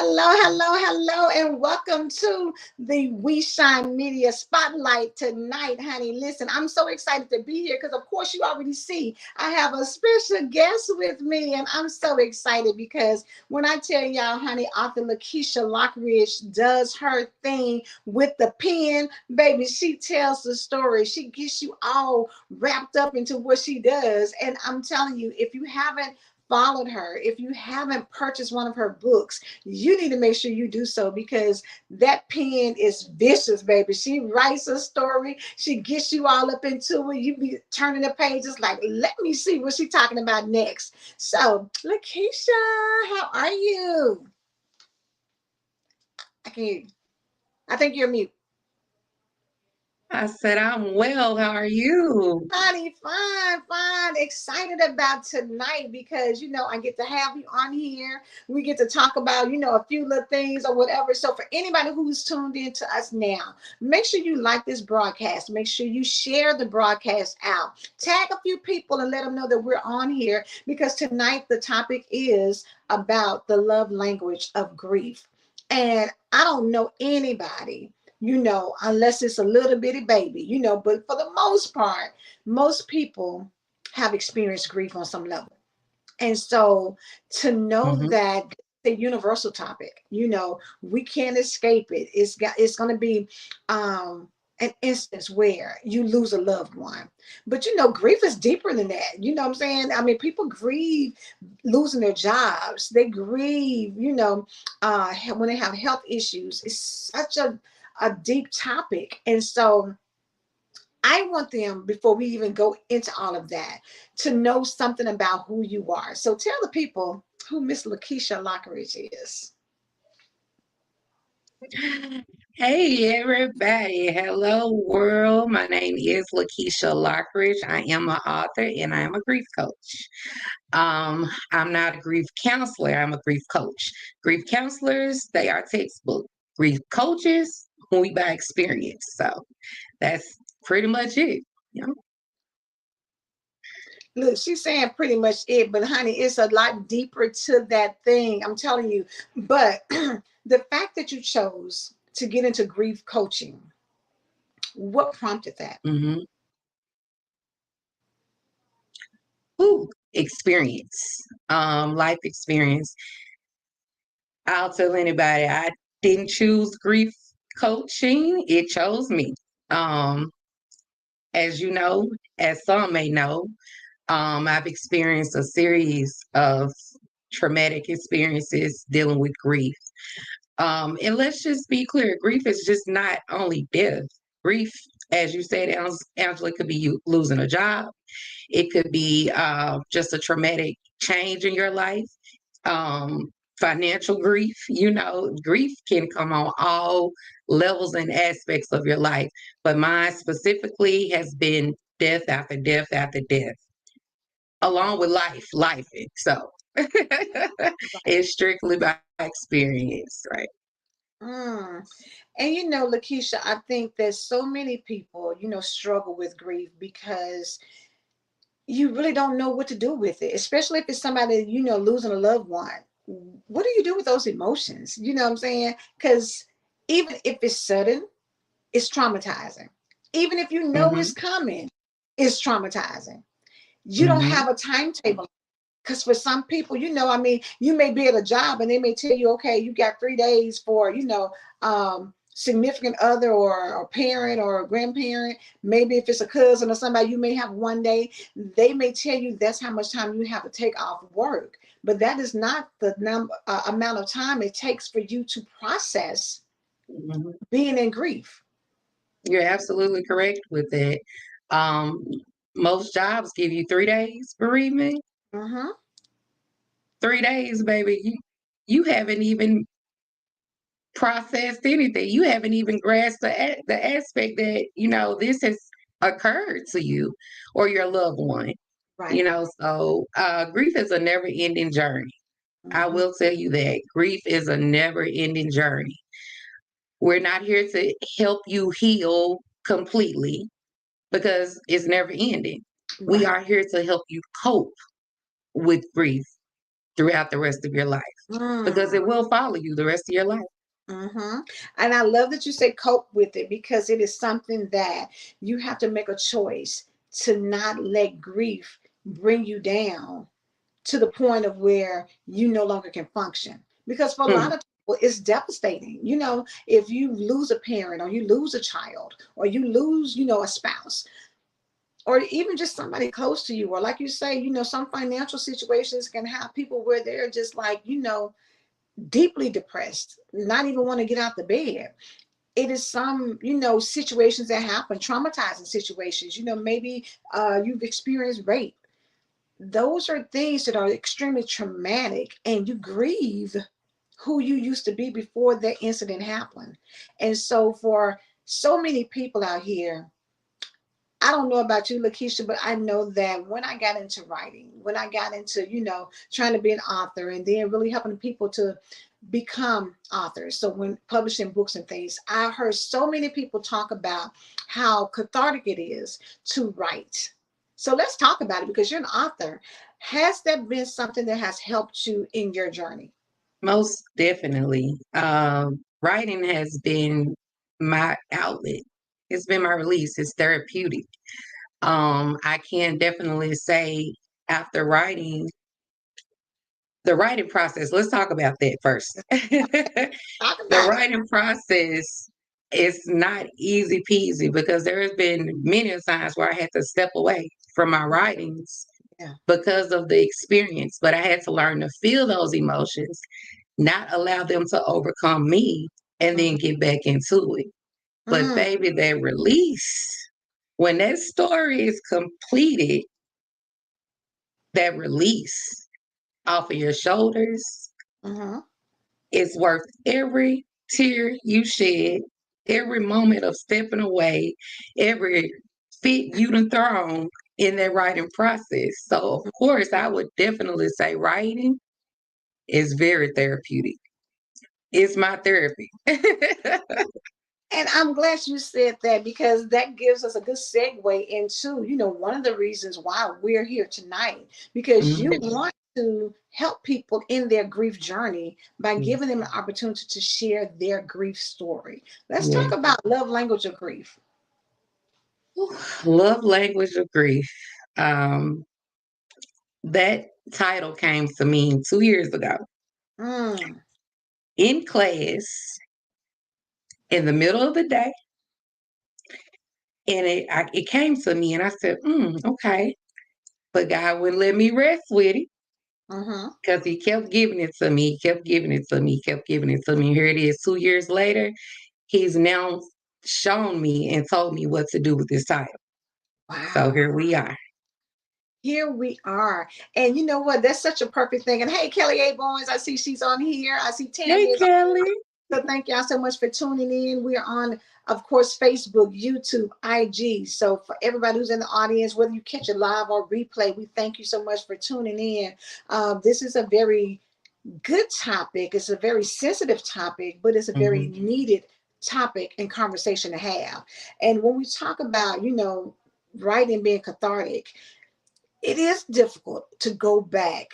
Hello, and welcome to the We Shine Media Spotlight tonight, honey. Listen, I'm so excited to be here because, of course, you already see I have a special guest with me, and I'm so excited because when I tell y'all, honey, Author Lakecia Lockeridge does her thing with the pen, baby. She tells the story. She gets you all wrapped up into what she does, and I'm telling you, if you haven't followed her, if you haven't purchased one of her books, you need to make sure you do so because that pen is vicious, baby. She writes a story, she gets you all up into it. You be turning the pages like, let me see what she's talking about next. So, Lakecia, how are you? I can hear you. I think you're mute. I said, I'm well. How are you? Honey, fine. Excited about tonight because I get to have you on here. We get to talk about a few little things or whatever. So for anybody who's tuned in to us now, make sure you like this broadcast. Make sure you share the broadcast out. Tag a few people and let them know that we're on here because tonight the topic is about the love language of grief. And I don't know anybody unless it's a little bitty baby, but for the most part, most people have experienced grief on some level. And so to know hmm that the universal topic, we can't escape it. It's gonna be an instance where you lose a loved one. But grief is deeper than that. You know what I'm saying? I mean, people grieve losing their jobs. They grieve, when they have health issues. It's such a deep topic. And so I want them, before we even go into all of that, to know something about who you are. So tell the people who Miss Lakecia Lockeridge is. Hey, everybody. Hello, world. My name is Lakecia Lockeridge. I am an author and I am a grief coach. I'm not a grief counselor. I'm a grief coach. Grief counselors, they are textbook. Grief coaches, we by experience. So that's pretty much it. You know? Look, she's saying pretty much it, but honey, it's a lot deeper to that thing. I'm telling you. But the fact that you chose to get into grief coaching, what prompted that? hmm Ooh, experience, life experience. I'll tell anybody I didn't choose grief coaching, it chose me. Um, as you know, as some may know, I've experienced a series of traumatic experiences dealing with grief. And let's just be clear, grief is just not only death. Grief, as you said, Angela, could be you losing a job. It could be just a traumatic change in your life, financial grief. Grief can come on all levels and aspects of your life. But mine specifically has been death after death after death, along with life. So it's strictly by experience, right? Mm. And Lakecia, I think that so many people, struggle with grief because you really don't know what to do with it, especially if it's somebody, losing a loved one. What do you do with those emotions? You know what I'm saying? Because even if it's sudden, it's traumatizing. Even if you know hmm it's coming, it's traumatizing. You don't hmm have a timetable. Because for some people, I mean, you may be at a job and they may tell you, okay, you got 3 days for, significant other or parent or a grandparent. Maybe if it's a cousin or somebody, you may have one day. They may tell you that's how much time you have to take off work. But that is not the amount of time it takes for you to process hmm being in grief. You're absolutely correct with it. Um, most jobs give you 3 days bereavement. Mm-hmm. 3 days, baby. You haven't even processed anything. You haven't even grasped the aspect that this has occurred to you or your loved one. Right. So grief is a never-ending journey. I Mm-hmm. will tell you that grief is a never-ending journey. We're not here to help you heal completely because it's never ending. We Right. are here to help you cope with grief. throughout the rest of your life because Mm. it will follow you the rest of your life. Mm-hmm. And I love that you say cope with it, because it is something that you have to make a choice to not let grief bring you down to the point of where you no longer can function. Because for a lot Mm, of people, it's devastating. If you lose a parent, or you lose a child, or you lose, a spouse, or even just somebody close to you, or like you say, some financial situations can have people where they're just like, deeply depressed, not even want to get out the bed. It is some, situations that happen, traumatizing situations, maybe you've experienced rape. Those are things that are extremely traumatic, and you grieve who you used to be before that incident happened. And so for so many people out here, I don't know about you, Lakecia, but I know that when I got into writing, when I got into, trying to be an author, and then really helping people to become authors, so when publishing books and things, I heard so many people talk about how cathartic it is to write. So let's talk about it, because you're an author. Has that been something that has helped you in your journey? most definitely. Writing has been my outlet. It's been my release. It's therapeutic. I can definitely say after writing, the writing process, let's talk about that first. Talk The about it. writing process is not easy peasy because there has been many a times where I had to step away from my writings Yeah. because of the experience, but I had to learn to feel those emotions, not allow them to overcome me, and then Mhm. get back into it. But Mm. baby, that release, when that story is completed, that release off of your shoulders Mhm. is worth every tear you shed, every moment of stepping away, every fit you done thrown in that writing process. So, of course, I would definitely say writing is very therapeutic. It's my therapy. And I'm glad you said that, because that gives us a good segue into, one of the reasons why we're here tonight, because you Mhm. want to help people in their grief journey by Yes. giving them an opportunity to share their grief story. Let's talk Yes. about love language of grief. Love language of grief. Um, that title came to me 2 years ago Mm, in class in the middle of the day. And it came to me, and I said, okay. But God wouldn't let me rest with it mm-hmm. because He kept giving it to me, kept giving it to me, kept giving it to me. Here it is 2 years later. He's now shown me and told me what to do with this title. So Wow. here we are. Here we are. And you know what? That's such a perfect thing. And hey, Kelly A. Bowens, I see she's on here. I see Tammy Hey, is. Kelly. So thank y'all so much for tuning in. We are on, of course, Facebook, YouTube, IG. So for everybody who's in the audience, whether you catch it live or replay, we thank you so much for tuning in. This is a very good topic. It's a very sensitive topic, but it's a very Hmm. needed topic and conversation to have. And when we talk about, writing being cathartic, it is difficult to go back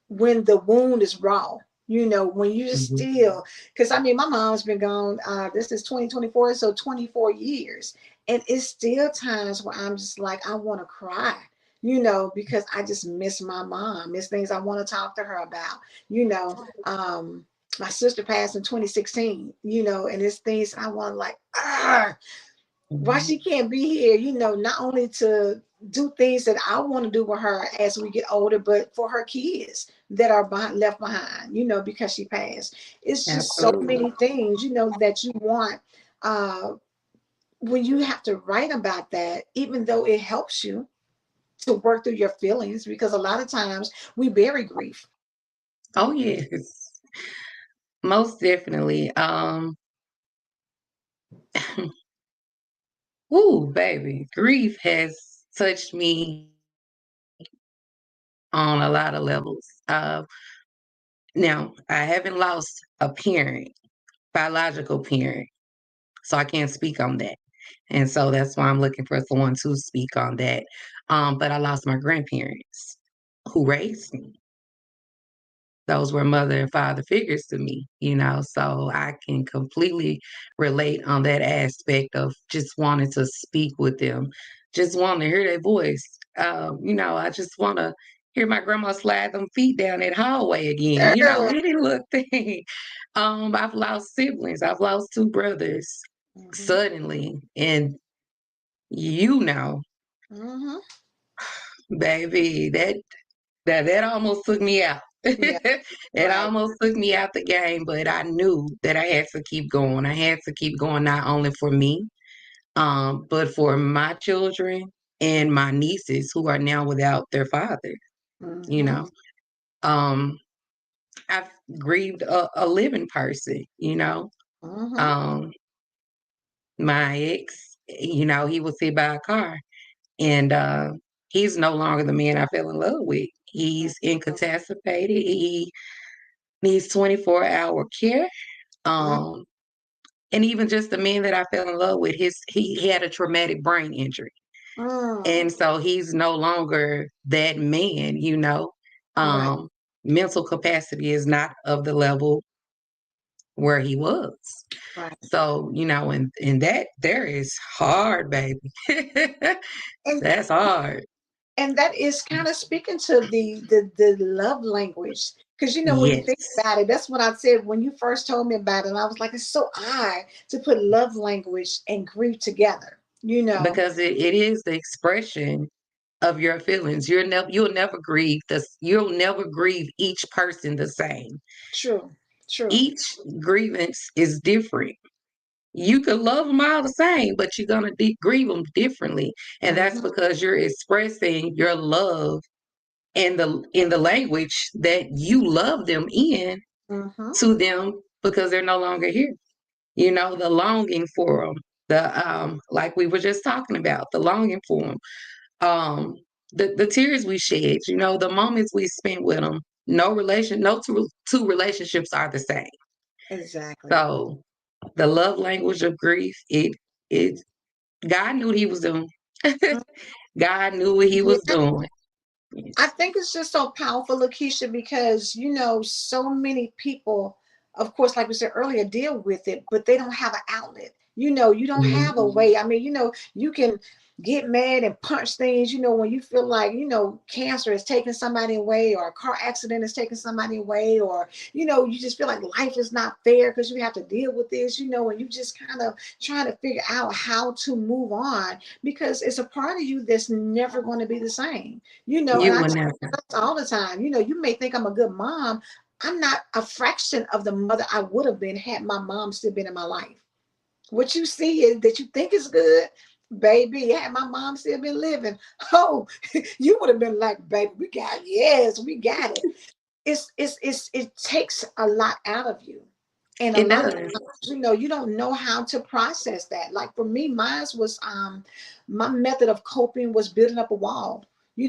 when the wound is raw, when you just Hmm. still, because I mean, my mom's been gone, this is 2024, so 24 years. And it's still times where I'm just like, I want to cry, because I just miss my mom. It's things I want to talk to her about, my sister passed in 2016, and it's things I want to like, why she can't be here, not only to do things that I want to do with her as we get older, but for her kids that are left behind, because she passed. It's just so Absolutely. many things, that you want, uh, when you have to write about that, even though it helps you to work through your feelings, because a lot of times we bury grief. Oh, yes. Most definitely. Ooh, baby. Grief has touched me on a lot of levels. Now, I haven't lost a parent, biological parent, so I can't speak on that. And so that's why I'm looking for someone to speak on that. But I lost my grandparents who raised me. those were mother and father figures to me, so I can completely relate on that aspect of just wanting to speak with them, just wanting to hear their voice. I just want to hear my grandma slide them feet down that hallway again, Girl. any little thing. I've lost siblings. I've lost two brothers Mm-hmm. suddenly. And you know, Mm-hmm. baby, that almost took me out. Yeah. It Right. almost took me out the game, but I knew that I had to keep going. I had to keep going not only for me, but for my children and my nieces who are now without their father. You Mm-hmm. know, um, I've grieved a living person. Mm-hmm. Um, my ex, he was hit by a car, and he's no longer the man I fell in love with. He's incapacitated. He needs 24-hour care. Um, and even just the man that I fell in love with, he had a traumatic brain injury. Mm-hmm. And so he's no longer that man. Right. Um, Mental capacity is not of the level where he was. Right. So, and that there is hard, baby. And That's hard. that is kind of speaking to the love language. Because when you think Yes. about it, that's what I said when you first told me about it. And I was like, it's so odd to put love language and grief together. Because it is the expression of your feelings. You'll never grieve each person the same. True. True. Each grievance is different. You could love them all the same, but you're gonna grieve them differently, and that's Mm-hmm. because you're expressing your love in the language that you love them in Mm-hmm. to them because they're no longer here. The longing for them, like we were just talking about, the longing for them, um, the tears we shed, the moments we spent with them. No two relationships are the same. Exactly. So the love language of grief, it God knew what he was doing. God knew what he Yeah. was doing. I think it's just so powerful, Lakecia, because so many people, of course, like we said earlier, deal with it, but they don't have an outlet. You don't have a Mhm. way. I mean, you can get mad and punch things, when you feel like, cancer is taking somebody away, or a car accident is taking somebody away, or, you just feel like life is not fair because you have to deal with this, and you just kind of trying to figure out how to move on because it's a part of you that's never going to be the same. And You I will tell never. my sons all the time, you may think I'm a good mom. I'm not a fraction of the mother I would have been had my mom still been in my life. What you see is that you think is good, baby. Had my mom still been living, oh, you would have been like, baby, yes, we got it. It takes a lot out of you. And a It lot of does. times, you don't know how to process that. Like for me, mine was my method of coping was building up a wall.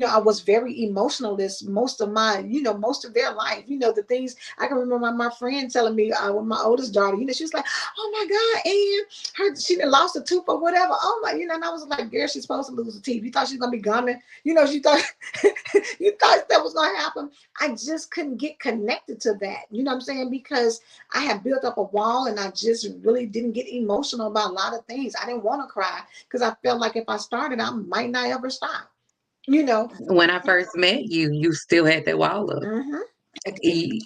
I was very emotionalist most of most of their life. The things I can remember my friend telling me with my oldest daughter, she was like, oh my God, and she done lost a tooth or whatever. Oh my, and I was like, girl, she's supposed to lose a teeth. You thought she was gonna be gumming? She thought you thought that was gonna happen. I just couldn't get connected to that. You know what I'm saying? Because I had built up a wall and I just really didn't get emotional about a lot of things. I didn't want to cry because I felt like if I started, I might not ever stop. You know. When I first met you, you still had that wall up. Mm-hmm. Y-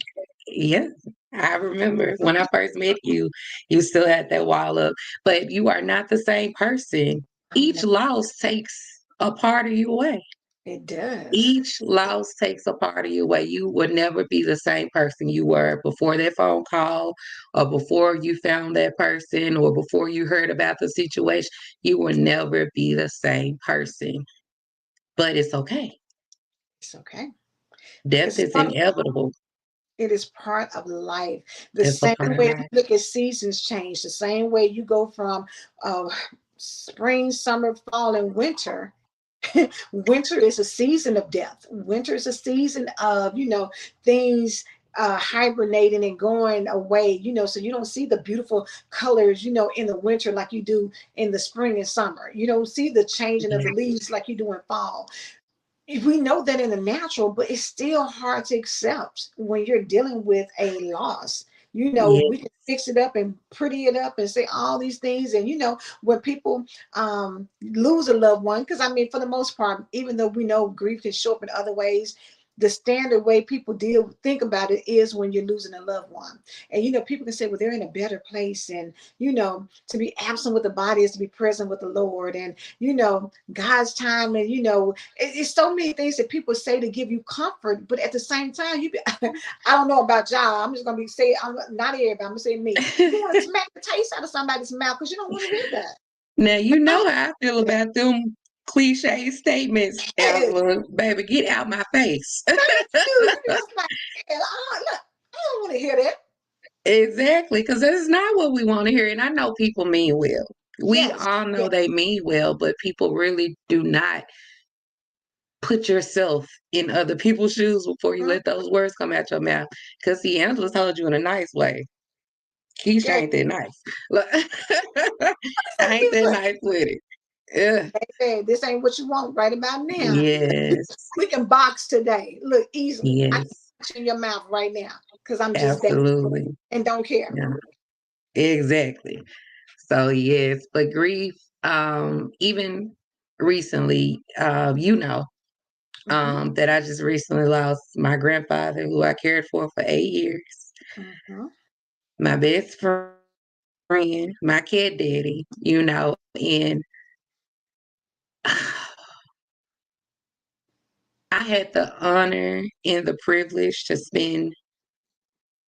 Yeah, I remember when I first met you, you still had that wall up, but you are not the same person. I'm Each not, loss takes a part of you away. it does. Each loss takes a part of you away. You will never be the same person you were before that phone call, or before you found that person, or before you heard about the situation. You will never be the same person, but it's okay. It's okay. Death It's is part, inevitable. it is part of life. The It's a same part of way you life. look at seasons change, the same way you go from uh, spring, summer, fall, and winter. Winter is a season of death. Winter is a season of, things hibernating and going away, so you don't see the beautiful colors, in the winter like you do in the spring and summer. You don't see the changing of the leaves like you do in fall. we know that in the natural, but it's still hard to accept when you're dealing with a loss. Yeah. We can fix it up and pretty it up and say all these things. And when people lose a loved one, because I mean, for the most part, even though we know grief can show up in other ways, the standard way people think about it is when you're losing a loved one. And people can say, well, they're in a better place. And to be absent with the body is to be present with the Lord. And God's time. And it's so many things that people say to give you comfort, but at the same time, I don't know about y'all. I'm just gonna be saying, I'm not everybody. I'm gonna say me. You want to smack the taste out of somebody's mouth because you don't want to hear that. Now you I know how I feel that. about them cliche statements, Yes, Evelyn. Baby, get out my face. thank you. You just like, hell, look, I don't want to hear that. Exactly, because that's not what we want to hear. And I know people mean well. We Yes, all know yes, they mean well, but people really do not put yourself in other people's shoes before you mhm, let those words come out your mouth. Because see, Angela told you in a nice way. Keisha yes. ain't that nice. Look, Say I ain't that different. nice with it. Yeah. Baby, this ain't what you want right about now. Yes. We can box today. Look, easily. I can Yes. box you in your mouth right now because I'm just that Absolutely. and don't care. Yeah. Exactly. So yes, but grief, even recently, Hmm. that I just recently lost my grandfather who I cared for 8 years, Hmm. my best friend, my kid daddy, and I had the honor and the privilege to spend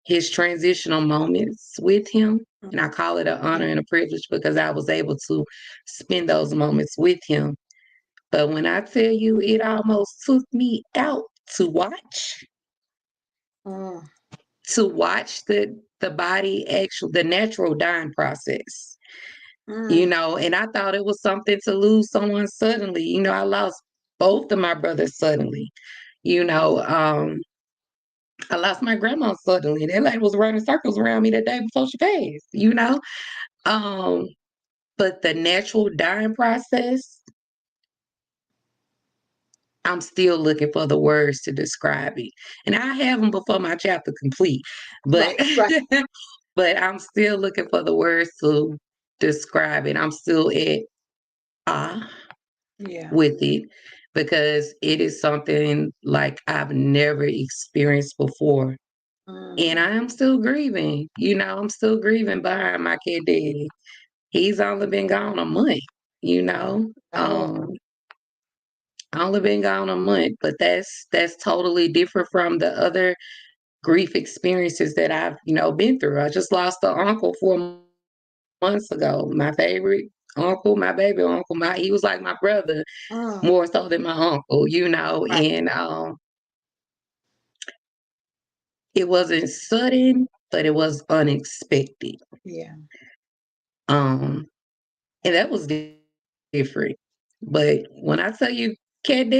his transitional moments with him. And I call it an honor and a privilege because I was able to spend those moments with him. But when I tell you it almost took me out to watch, Mm, the body the natural dying process, mm, and I thought it was something to lose someone suddenly. I lost both of my brothers suddenly. You know, I lost my grandma suddenly. That lady was running circles around me the day before she passed. Um, but the natural dying process, I'm still looking for the words to describe it. And I have them before my chapter complete, but right, right. but I'm still looking for the words to describe it. I'm still at ah Yeah. with it because it is something like I've never experienced before. And Mm. I am still grieving. I'm still grieving behind my kid daddy. He's only been gone a month, you know. Oh, Only been gone a month, but that's totally different from the other grief experiences that I've, been through. I just lost an uncle 4 months ago. My favorite uncle, my baby uncle, he was like my brother mm, more so than my uncle, right. and it wasn't sudden, but it was unexpected. Yeah. Um, and that was different. But when I tell you Cat Daddy,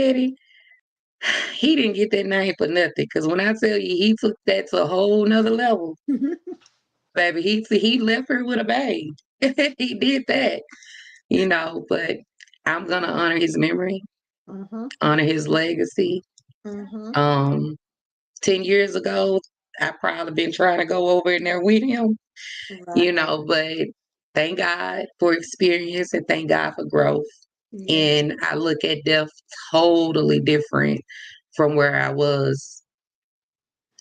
he didn't get that name for nothing. Because when I tell you he took that to a whole nother level, baby, he left her with a babe. He did that, but I'm gonna honor his memory, Mm-hmm. honor his legacy. Mm-hmm. Um, 10 years ago, I probably been trying to go over in there with him, Right. but thank God for experience and thank God for growth. Yes. And I look at death totally different from where I was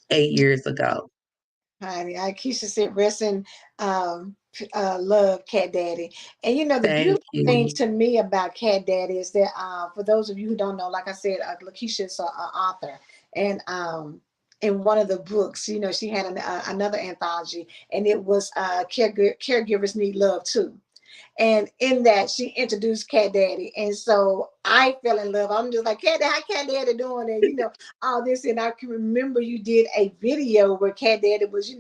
8 years ago. Honey, I Keisha said, rest in love, Cat Daddy. And the Thank beautiful thing you. to me about Cat Daddy is that for those of you who don't know, like I said, Lakecia is an author, and in one of the books, she had another anthology, and it was caregivers need love too. And in that, she introduced Cat Daddy. And so I fell in love. I'm just like, Cat Daddy, how Cat Daddy doing? And, all this. And I can remember you did a video where Cat Daddy was,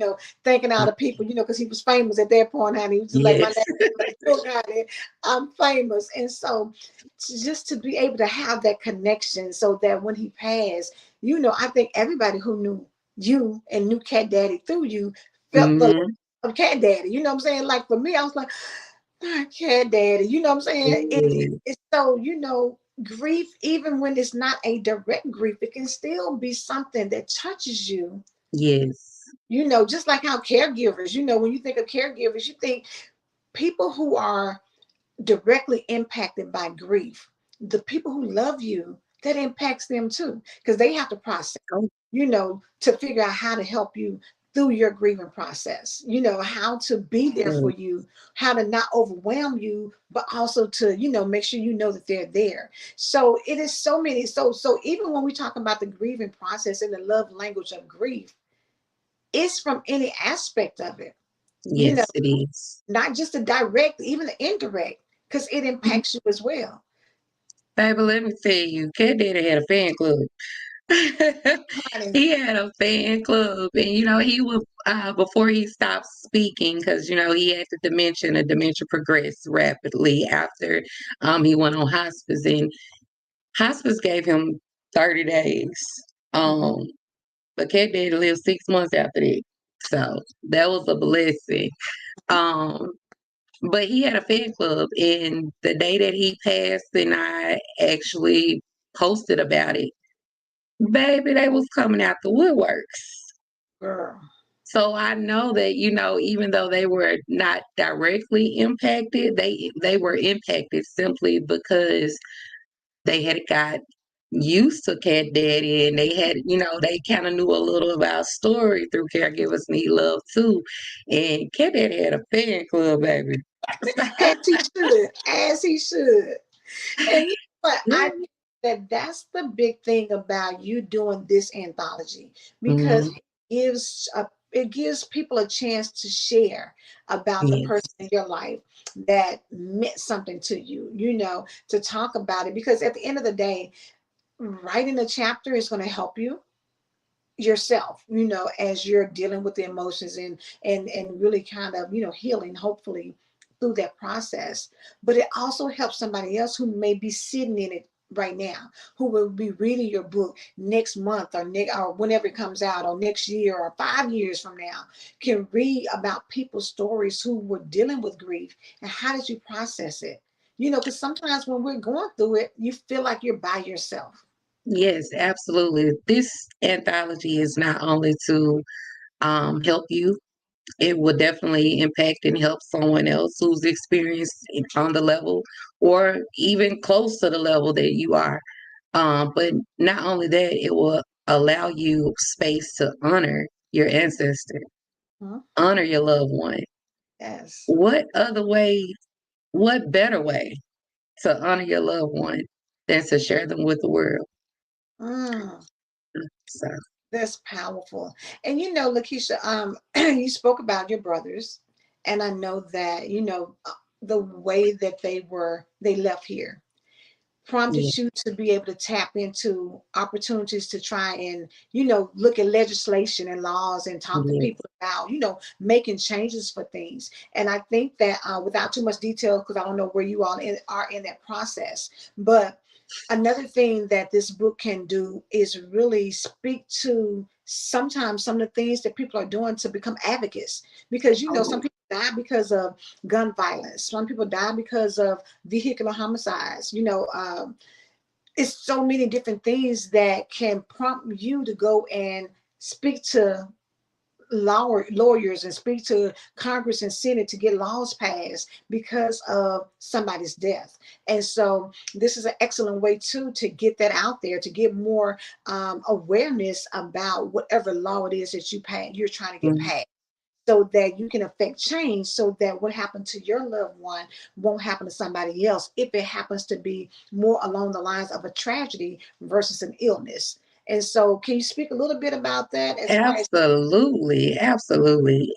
thanking all the people, because he was famous at that point, honey. He was just like, my Yes. name is Brooke, honey. I'm famous. And so just to be able to have that connection so that when he passed, I think everybody who knew you and knew Cat Daddy through you felt the love Hmm. of Cat Daddy. You know what I'm saying? Like for me, I was like, my cat daddy, you know what I'm saying? Yes. It's so, grief, even when it's not a direct grief, it can still be something that touches you. Yes. Just like how caregivers, when you think of caregivers, you think people who are directly impacted by grief, the people who love you, that impacts them too, because they have to process, Oh, to figure out how to help you through your grieving process, how to be there for good. you, how to not overwhelm you, but also to, make sure you know that they're there. So it is so many. So even when we talk about the grieving process and the love language of grief, it's from any aspect of it, you know, Yes, it is. not just the direct, even the indirect, because it impacts you as well. Baby, let me tell you, Cat Daddy had a fan club. Honey. He had a fan club, and he would before he stopped speaking, because he had the dementia progressed rapidly after he went on hospice, and hospice gave him 30 days. Mhm. Um, but Cat Daddy lived 6 months after that, so that was a blessing. Um, but he had a fan club, and the day that he passed, and I actually posted about it, baby, they was coming out the woodworks. Girl. So I know that, even though they were not directly impacted, they were impacted simply because they had got used to Cat Daddy, and they kind of knew a little of our story through Caregivers Need Love too. And Cat Daddy had a fan club, baby. As he should, as he should. And but I Yeah. think that that's the big thing about you doing this anthology, because Mhm. it gives people a chance to share about the person Yes. in your life that meant something to you, to talk about it. Because at the end of the day, writing a chapter is going to help you yourself, as you're dealing with the emotions and really kind of, healing, hopefully, through that process. But it also helps somebody else who may be sitting in it right now, who will be reading your book next month or whenever it comes out, or next year or 5 years from now, can read about people's stories who were dealing with grief and how did you process it. Because sometimes when we're going through it, you feel like you're by yourself. Yes, absolutely. This anthology is not only to help you, it will definitely impact and help someone else who's experienced it on the level or even close to the level that you are. But not only that, it will allow you space to honor your ancestor, Huh? honor your loved one. Yes. What other way, what better way to honor your loved one than to share them with the world? Mm. So, That's powerful. And Lakecia, you spoke about your brothers, and I know that, the way that they left here yeah, prompted you to be able to tap into opportunities to try and, look at legislation and laws and talk to yes, people about, making changes for things. And I think that, without too much detail, because I don't know where you all are in that process, but another thing that this book can do is really speak to sometimes some of the things that people are doing to become advocates, because some oh, people die because of gun violence, some people die because of vehicular homicides. It's so many different things that can prompt you to go and speak to lawyers and speak to Congress and Senate to get laws passed because of somebody's death. And so this is an excellent way too to get that out there, to get more awareness about whatever law it is that you're trying to get mm, passed, so that you can affect change, so that what happened to your loved one won't happen to somebody else, if it happens to be more along the lines of a tragedy versus an illness. And so can you speak a little bit about that as far as absolutely, absolutely.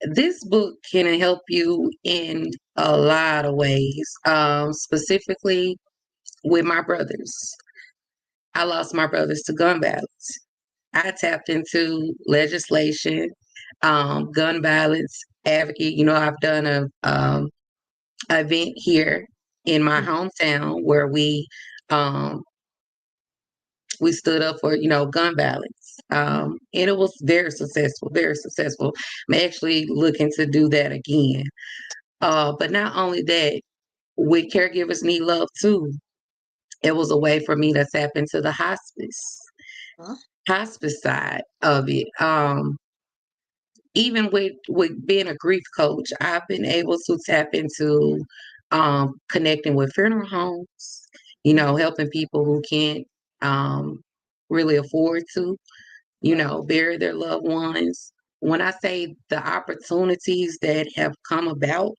This book can help you in a lot of ways, specifically with my brothers. I lost my brothers to gun violence. I tapped into legislation, gun violence advocate. I've done a event here in my hometown where um, we stood up for gun violence, and it was very successful, very successful. I'm actually looking to do that again. But not only that, with Caregivers Need Love too, it was a way for me to tap into the Huh? hospice side of it. Even with being a grief coach, I've been able to tap into connecting with funeral homes, helping people who can't um, really afford to, Right. bury their loved ones. When I say the opportunities that have come about,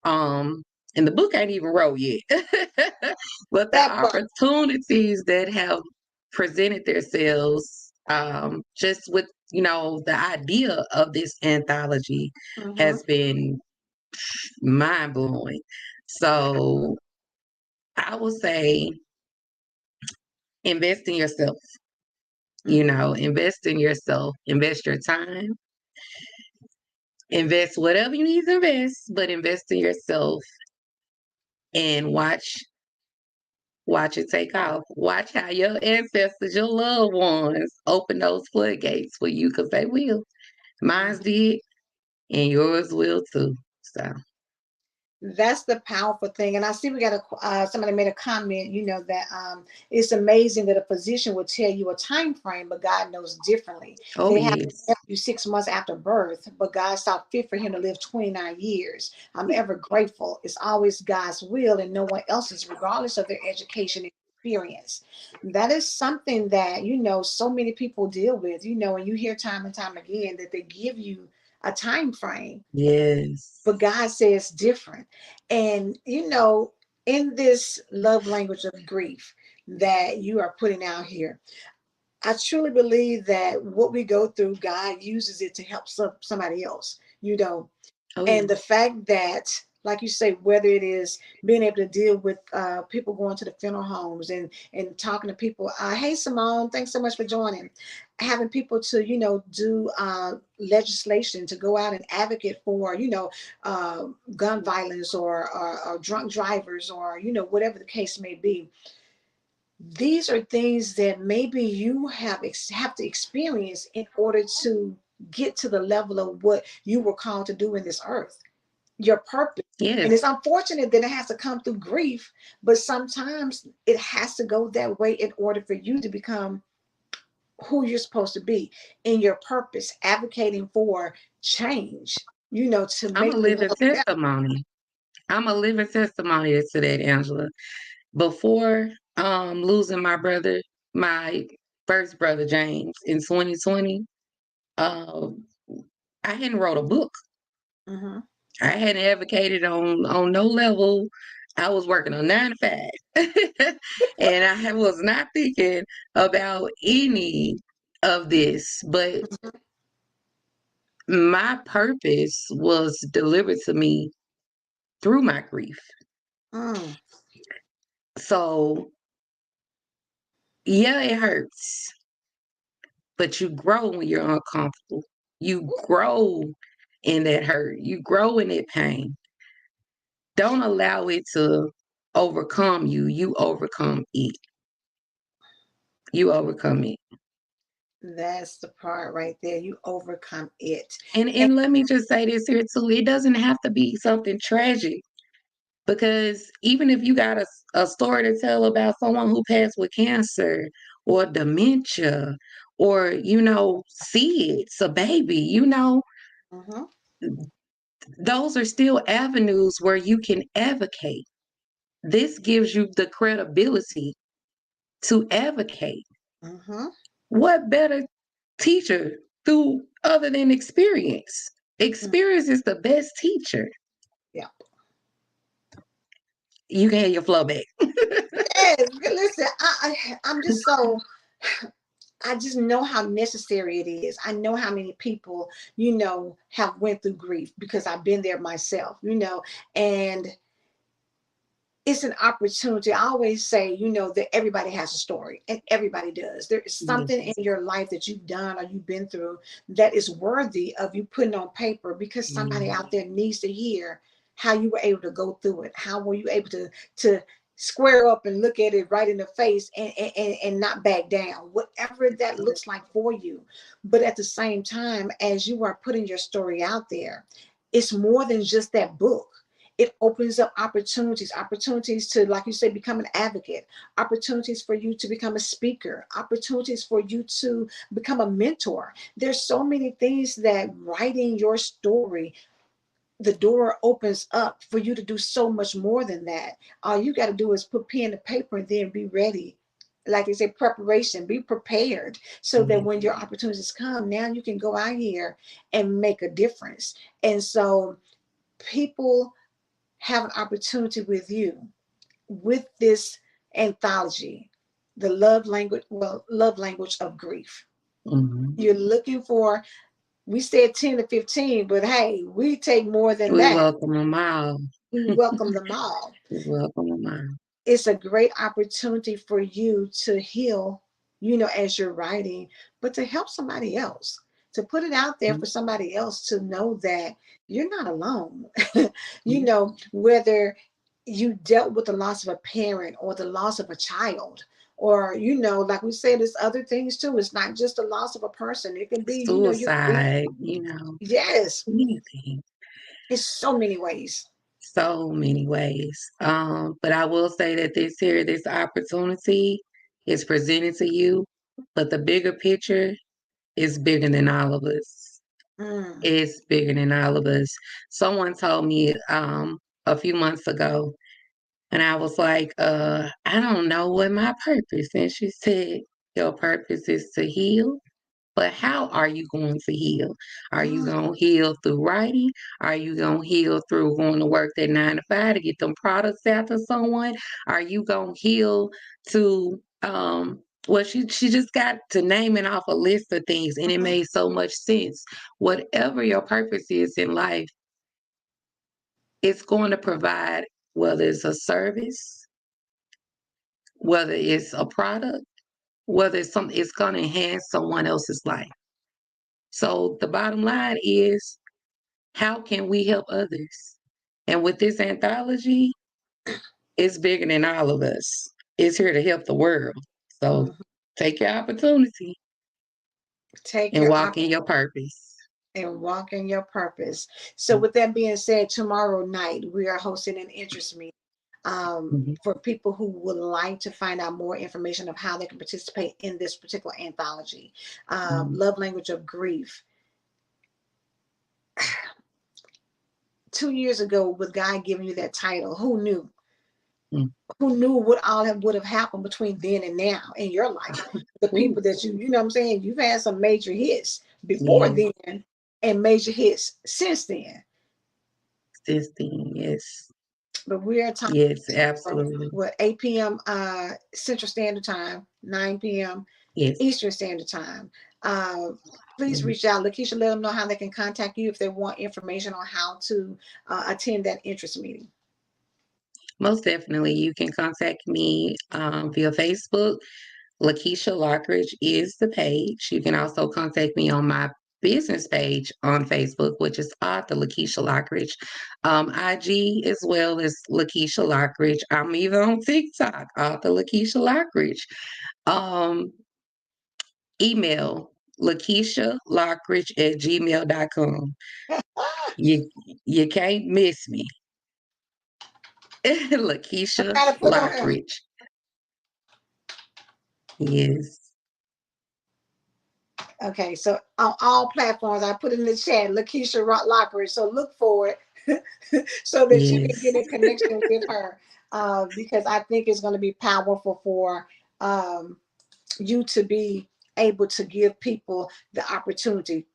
um, and the book ain't even wrote yet, but the That part. opportunities that have presented themselves, just with, the idea of this anthology Mm-hmm. has been mind blowing. So I would say invest in yourself, Mm-hmm. invest in yourself, invest your time, invest whatever you need to invest, but invest in yourself and watch it take off. Watch how your ancestors, your loved ones, open those floodgates for you, because they will. Mine's did, and yours will too. So, That's the powerful thing. And I see we got somebody made a comment, that it's amazing that a physician would tell you a time frame, but God knows differently. oh They have yes, you 6 months after birth, but God saw fit for him to live 29 years. I'm ever grateful. It's always God's will and no one else's, regardless of their education and experience. That is something that, so many people deal with, and you hear time and time again that they give you a time frame, yes, but God says different. And in this love language of grief that you are putting out here, I truly believe that what we go through, God uses it to help somebody else. oh And the yes, fact that, like you say, whether it is being able to deal with people going to the funeral homes and talking to people, hey Simone, thanks so much for joining. Having people to do legislation to go out and advocate for gun violence or drunk drivers, or whatever the case may be. These are things that maybe you have to experience in order to get to the level of what you were called to do in this earth, your purpose. And yes. it's unfortunate that it has to come through grief, but sometimes it has to go that way in order for you to become who you're supposed to be in your purpose, advocating for change, to I'm a make the living world better. testimony. I'm a living testimony to that, Angela. Before losing my first brother James in 2020, um, I hadn't wrote a book. Mm-hmm. I hadn't advocated on no level. I was working on 9 to 5, and was not thinking about any of this. But my purpose was delivered to me through my grief. Mm, So yeah, it hurts, but you grow when you're uncomfortable. You grow in that hurt. You grow in that pain. Don't allow it to overcome you. You overcome it. You overcome it. that's the part right there. You overcome it. And And let me just say this here too. It doesn't have to be something tragic, because even if you got a story to tell about someone who passed with cancer or dementia, or SIDS, a baby, mhm, those are still avenues where you can advocate. This gives you the credibility to advocate. mhm, What better teacher through other than experience? mm, Experience is the best teacher. yeah. You can have your flow back. Yes, listen, I'm just so, I just know how necessary it is. I know how many people, have went through grief because I've been there myself, and it's an opportunity. I always say, that everybody has a story, and everybody does. There is something in Yes. your life that you've done or you've been through that is worthy of you putting on paper, because somebody Mm. out there needs to hear how you were able to go through it. How were you able to square up and look at it right in the face and not back down, whatever that looks like for you. But at the same time, as you are putting your story out there, it's more than just that book. It opens up opportunities to, like you say, become an advocate, opportunities for you to become a speaker, opportunities for you to become a mentor. There's so many things that writing your story, the door opens up for you to do so much more than that. All you got to do is put pen to paper and then be ready. Like they say, preparation, be prepared so that Mhm. when your opportunities come, now you can go out here and make a difference. And so people have an opportunity with you with this anthology, the love language of grief. Mhm. You're looking for, we said 10 to 15, but hey, we take more than We that. welcome them all. We welcome them all. We welcome them all. It's a great opportunity for you to heal, as you're writing, but to help somebody else, to put it out there for somebody else to know that you're not alone. Mhm. Whether you dealt with the loss of a parent or the loss of a child, or, like we said, there's other things too. It's not just the loss of a person. It can be, you're grieving. Suicide, Yes, anything. it's so many ways. So many ways. But I will say that this opportunity is presented to you, but the bigger picture is bigger than all of us. Mm, It's bigger than all of us. Someone told me a few months ago, and I was like, I don't know what my purpose. And she said, your purpose is to heal. But how are you going to heal? Are you mm, going to heal through writing? Are you going to heal through going to work that 9 to 5 to get them products out to someone? Are you going to heal to, well, she just got to naming off a list of things, and it mhm, made so much sense. Whatever your purpose is in life, it's going to provide, whether it's a service, whether it's a product, whether it's something, it's going to enhance someone else's life. So the bottom line is, how can we help others? And with this anthology, it's bigger than all of us. It's here to help the world. So mhm. take your opportunity Take and your walk in your purpose. and walk in your purpose. So, with that being said, tomorrow night we are hosting an interest meeting Mhm. for people who would like to find out more information of how they can participate in this particular anthology, Mhm. Love Language of Grief. 2 years ago, with God giving you that title, who knew? Mhm. Who knew what all would have happened between then and now in your life? The Ooh, people that you know what I'm saying, you've had some major hits before yes, then and major hits since then. assisting. Yes, But we are talking yes, absolutely. what 8 p.m. Central Standard Time, 9 p.m. Yes. Eastern Standard Time. Uh, please Mhm. reach out, Lakecia. Let them know how they can contact you if they want information on how to attend that interest meeting. Most definitely, you can contact me via Facebook. Lakecia Lockeridge is the page. You can also contact me on my business page on Facebook, which is Author Lakecia Lockeridge. IG as well as Lakecia Lockeridge. I'm even on TikTok, Author Lakecia Lockeridge. Um, Email Lakecia Lockeridge at gmail.com. You you can't miss me. I Lakecia gotta put on there. Lockeridge. Yes, Okay, so on all platforms, I put in the chat, Lakecia Lockeridge. So look for it so that you can yes. get in connection with her, because I think it's going to be powerful for um, you to be able to give people the opportunity.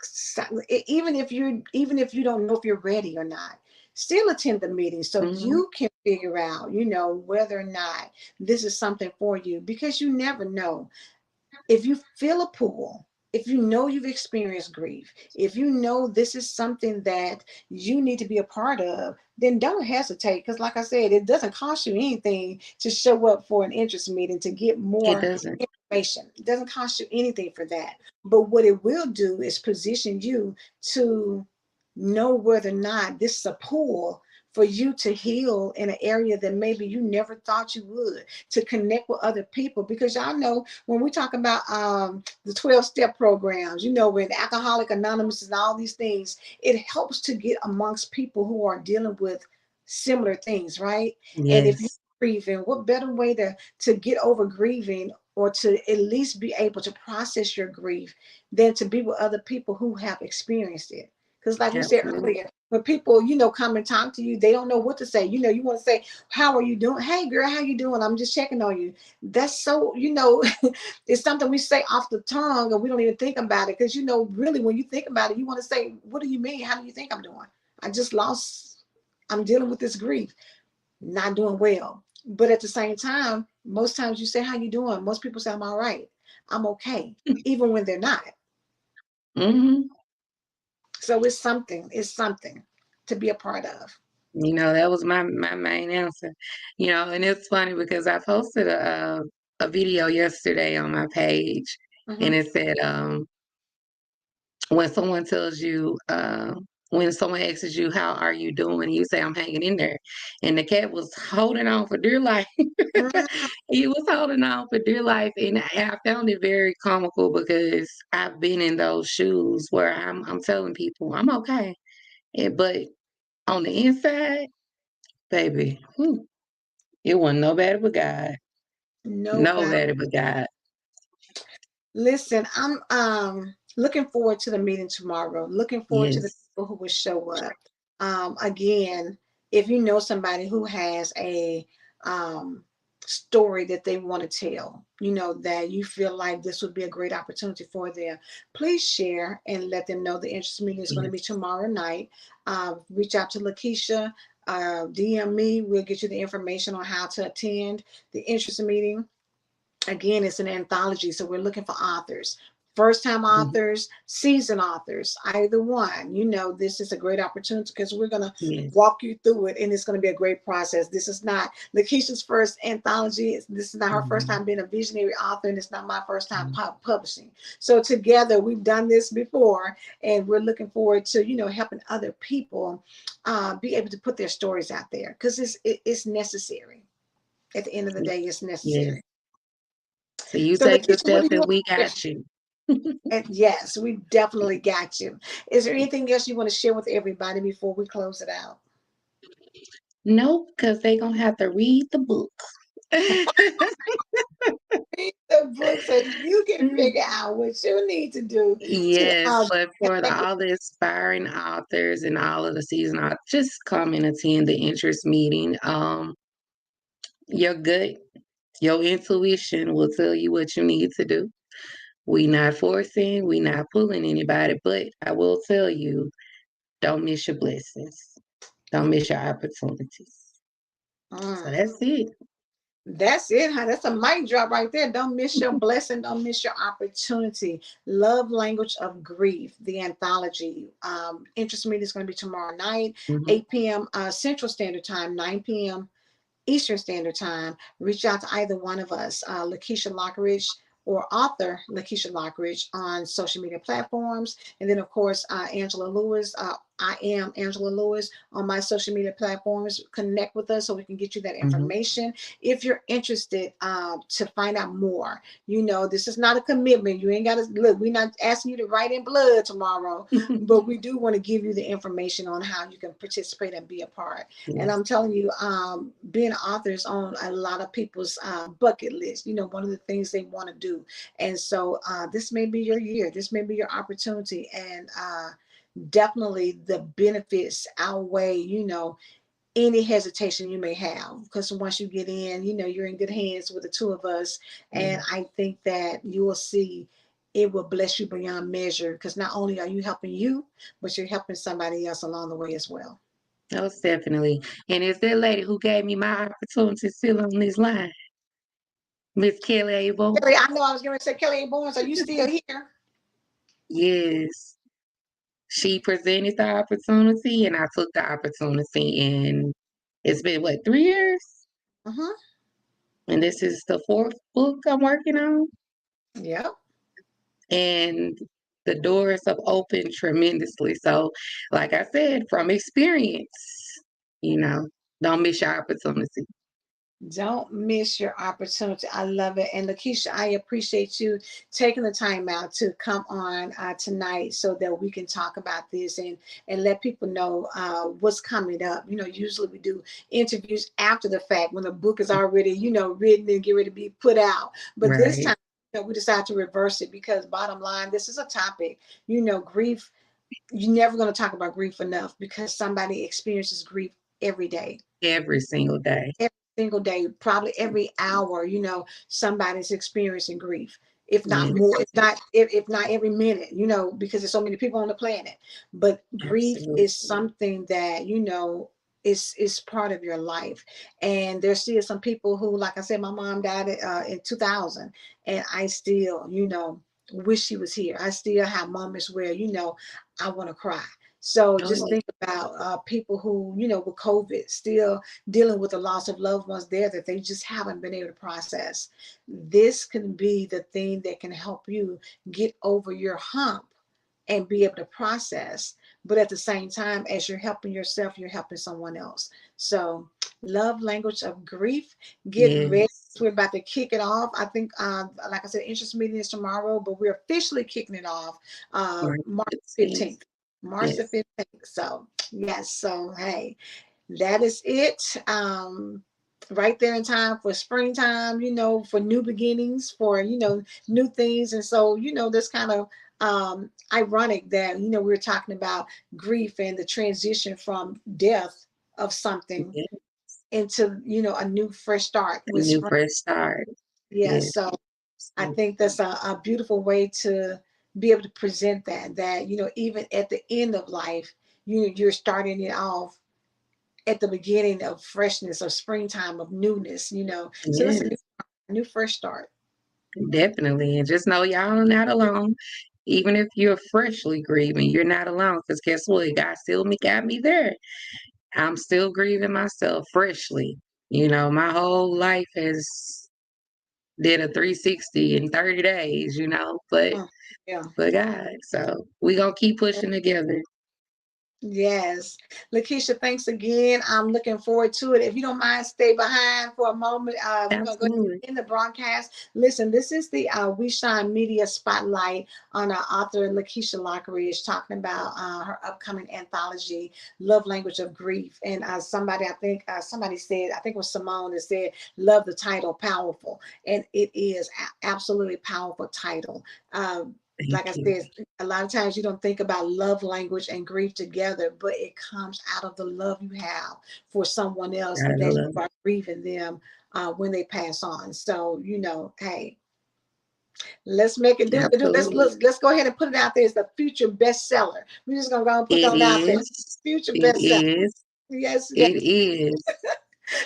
Even if you don't know if you're ready or not, still attend the meeting so Mhm. you can figure out, whether or not this is something for you, because you never know. If you feel a pull, if you know you've experienced grief, if you know this is something that you need to be a part of, then don't hesitate. Because, like I said, it doesn't cost you anything to show up for an interest meeting to get It more doesn't. information. It doesn't cost you anything for that. But what it will do is position you to know whether or not this is a pull for you to heal in an area that maybe you never thought you would, to connect with other people. Because y'all know, when we talk about the 12-step programs, when Alcoholic Anonymous and all these things, it helps to get amongst people who are dealing with similar things, right? And if you're Yes. grieving, what better way to get over grieving, or to at least be able to process your grief, than to be with other people who have experienced it? Because like we said Absolutely. earlier, when people, come and talk to you, they don't know what to say. You want to say, how are you doing? Hey girl, how you doing? I'm just checking on you. That's so, it's something we say off the tongue and we don't even think about it. Because really when you think about it, you want to say, what do you mean? How do you think I'm doing? I just lost, I'm dealing with this grief, not doing well. But at the same time, most times you say, how you doing? Most people say, I'm all right. I'm okay, even when they're not. Hmm. So it's something to be a part of. That was my main answer. And it's funny because I posted a video yesterday on my page, Hmm. and it said, when someone tells you, when someone asks you, "How are you doing?" You say, "I'm hanging in there," and the cat was holding on for dear life. He was holding on for dear life, and I found it very comical because I've been in those shoes where I'm telling people I'm okay, but on the inside, baby, whew, it wasn't nobody but God. Nobody. Nobody but God. Listen, I'm looking forward to the meeting tomorrow. Looking forward to the Yes. people who will show up. Again, if you know somebody who has a um story that they want to tell, that you feel like this would be a great opportunity for them, please share and let them know the interest meeting is going to be Yes. tomorrow night. Reach out to Lakecia, DM me. We'll get you the information on how to attend the interest meeting. Again, it's an anthology, so we're looking for authors, first time Mhm. authors, seasoned authors, either one. This is a great opportunity because we're going to Yes. walk you through it, and it's going to be a great process. This is not Lakeisha's first anthology. This is not her first Mhm. time being a visionary author, and it's not my first time Mhm. publishing. So together we've done this before, and we're looking forward to helping other people be able to put their stories out there, because it's necessary. At the end of the day, it's necessary. Yes. So you So, take the Lakeisha, what step do you and want we to share? got you. And yes, we definitely got you. Is there anything else you want to share with everybody before we close it out? Nope, because they gonna have to read the book. Read the book so you can figure out what you need to do to Yes, but for connect with. all the aspiring authors and all of the season authors, just come and attend the interest meeting. Your gut, your intuition will tell you what you need to do. We not forcing, we not pulling anybody, but I will tell you, don't miss your blessings. Don't miss your opportunities. So Mm. that's it. That's it, huh? That's a mic drop right there. Don't miss your blessing. Don't miss your opportunity. Love Language of Grief, the anthology. Interest meeting is going to be tomorrow night, Mhm. 8 p.m. Central Standard Time, 9 p.m. Eastern Standard Time. Reach out to either one of us, Lakecia Lockeridge or author Lakecia Lockeridge, on social media platforms. And then, of course, Angela Lewis. I am Angela Lewis on my social media platforms. Connect with us so we can get you that Mhm. information. If you're interested to find out more, this is not a commitment. You ain't got to look. We're not asking you to write in blood tomorrow, but we do want to give you the information on how you can participate and be a part. And Yes. I'm telling you, being an author is on a lot of people's bucket list. One of the things they want to do. And so this may be your year. This may be your opportunity. And definitely the benefits outweigh, any hesitation you may have. Because once you get in, you're in good hands with the two of us. And Yeah. I think that you will see it will bless you beyond measure, because not only are you helping you, but you're helping somebody else along the way as well. Most definitely. And it's that lady who gave me my opportunity still on this line, Miss Kelly Abel. Kelly, I know I was going to say, Kelly A. Barnes, are you still here? Yes. She presented the opportunity and I took the opportunity, and it's been what, 3 years? Mm-hmm. And this is the fourth book I'm working on. Yep. And the doors have opened tremendously. So, like I said, from experience, you know, don't miss your opportunity. Don't miss your opportunity. I love it. And Lakecia, I appreciate you taking the time out to come on tonight so that we can talk about this and let people know what's coming up. Usually we do interviews after the fact when the book is already, written and get ready to be put out. But this Right. time, we decided to reverse it because bottom line, this is a topic, grief. You're never going to talk about grief enough because somebody experiences grief every day, Every single day. every single day, probably every hour, somebody's experiencing grief. If not Yes, more, if not every minute, because there's so many people on the planet. But grief absolutely. is something that, is part of your life. And there's still some people who, like I said, my mom died in 2000, and I still, wish she was here. I still have moments where, I want to cry. So Oh, just think about people who, with COVID, still dealing with the loss of loved ones there that they just haven't been able to process. This can be the thing that can help you get over your hump and be able to process. But at the same time, as you're helping yourself, you're helping someone else. So, love language of grief. Get ready. yes. We're about to kick it off. I think, like I said, interest meeting is tomorrow, but we're officially kicking it off March March 15th. 15th. March the Yes. 15th. So, yes. So, hey, that is it. Right there in time for springtime, for new beginnings, for, new things. And so, this kind of ironic that, we were talking about grief and the transition from death of something Yes. into, a new fresh start A with new spring. fresh start. Yeah. Yes. So I So, think that's a beautiful way to be able to present that, even at the end of life, you're starting it off at the beginning of freshness, of springtime, of newness. So that's yes, a new fresh start. definitely. And just know y'all are not alone. Even if you're freshly grieving, you're not alone. Because guess what? God still got me there. I'm still grieving myself freshly. My whole life has did a 360 in 30 days, but Mm, yeah. God. So we gonna keep pushing together. Yes. Lakecia, thanks again. I'm looking forward to it. If you don't mind, stay behind for a moment. We're going to go Absolutely. in the broadcast. Listen, this is the We Shine Media Spotlight on our author, Lakecia Lockeridge, talking about her upcoming anthology, Love Language of Grief. And somebody, I think, somebody said, I think it was Simone that said, love the title, powerful. And it is absolutely powerful title. Thank Like I you. said, a lot of times you don't think about love language and grief together, but it comes out of the love you have for someone else Gotta that love. you are grieving them when they pass on. So, hey, let's make it do. Absolutely. Let's go ahead and put it out there as the future bestseller. We're just gonna go and put It that out there. is. Future It bestseller. is. Yes, yes. It is.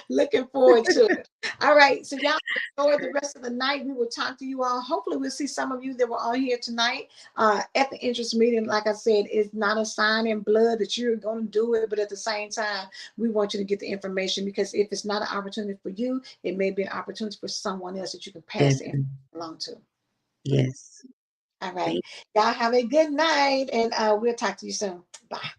Looking forward to it. All right. So y'all enjoy the rest of the night. We will talk to you all. Hopefully we'll see some of you that were on here tonight at the interest meeting. Like I said, it's not a sign in blood that you're going to do it. But at the same time, we want you to get the information because if it's not an opportunity for you, it may be an opportunity for someone else that you can pass the information Definitely. along to. Yes. All right. Thank Y'all have a good night and we'll talk to you soon. Bye.